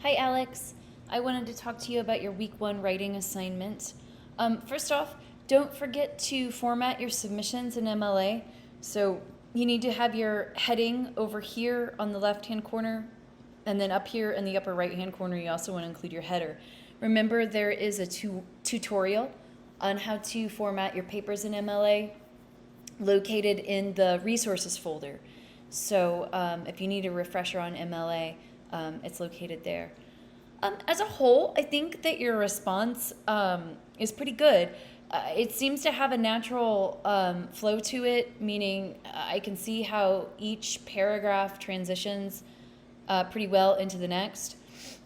Hi, Alex. I wanted to talk to you about your week 1 writing assignment. First off, don't forget to format your submissions in MLA. So you need to have your heading over here on the left-hand corner, and then up here in the upper right-hand corner, you also want to include your header. Remember, there is a tutorial on how to format your papers in MLA located in the resources folder. So if you need a refresher on MLA, it's located there. As a whole, I think that your response is pretty good. It seems to have a natural flow to it, meaning I can see how each paragraph transitions pretty well into the next.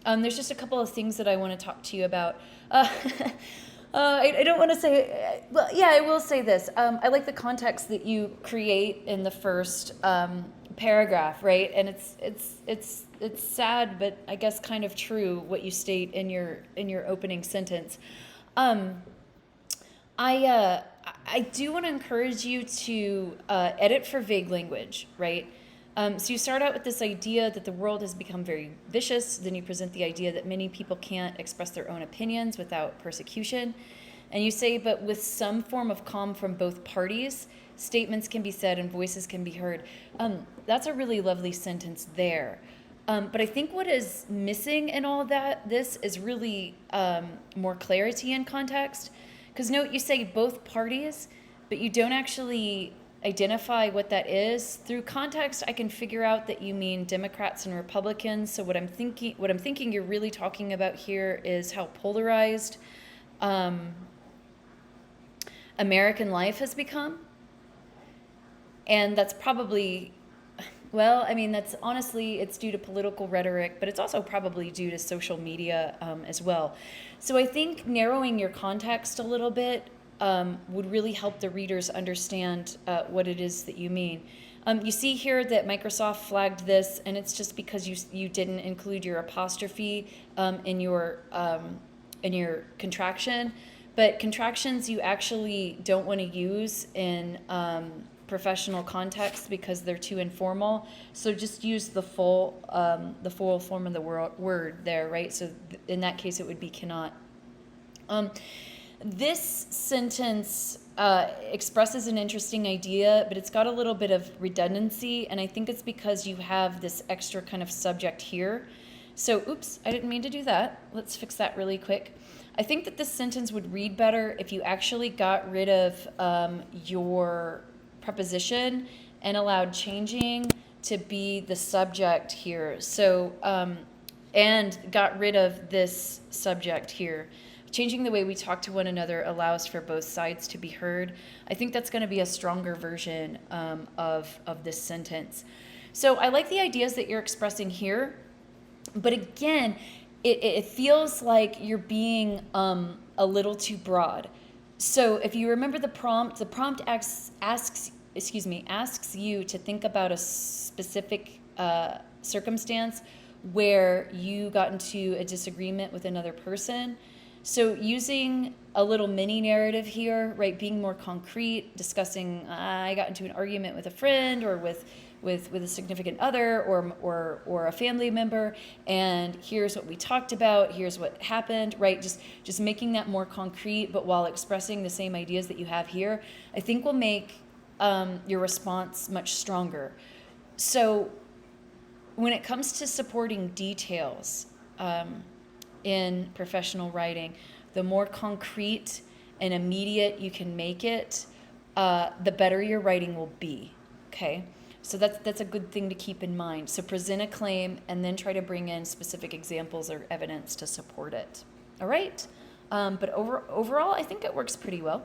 There's just a couple of things that I want to talk to you about. I don't want to say, well, yeah, I will say this. I like the context that you create in the first paragraph, right? And it's sad, but I guess kind of true what you state in your opening sentence. I do want to encourage you to edit for vague language, right? So you start out with this idea that the world has become very vicious. Then you present the idea that many people can't express their own opinions without persecution. And you say, but with some form of calm from both parties, statements can be said and voices can be heard. That's a really lovely sentence there. But I think what is missing in all of this is really more clarity and context. Because note, you say both parties, but you don't actually identify what that is. Through context, I can figure out that you mean Democrats and Republicans. So what I'm thinking you're really talking about here is how polarized American life has become. And that's probably, well, I mean, that's honestly, it's due to political rhetoric, but it's also probably due to social media as well. So I think narrowing your context a little bit would really help the readers understand what it is that you mean. You see here that Microsoft flagged this, and it's just because you didn't include your apostrophe in your contraction. But contractions you actually don't want to use in professional context because they're too informal. So just use the full form of the word there, right? So in that case, it would be cannot. This sentence expresses an interesting idea, but it's got a little bit of redundancy, and I think it's because you have this extra kind of subject here. So, oops, I didn't mean to do that. Let's fix that really quick. I think that this sentence would read better if you actually got rid of your preposition and allowed changing to be the subject here. So, and got rid of this subject here. Changing the way we talk to one another allows for both sides to be heard. I think that's going to be a stronger version of this sentence. So I like the ideas that you're expressing here, but again, it feels like you're being a little too broad. So if you remember the prompt asks you to think about a specific circumstance where you got into a disagreement with another person. So using a little mini narrative here, right, being more concrete, discussing I got into an argument with a friend or with a significant other or a family member, and here's what we talked about, here's what happened, right? Just making that more concrete, but while expressing the same ideas that you have here, I think will make your response much stronger. So when it comes to supporting details in professional writing, the more concrete and immediate you can make it, the better your writing will be, okay? So that's a good thing to keep in mind. So present a claim and then try to bring in specific examples or evidence to support it. All right? But overall, I think it works pretty well.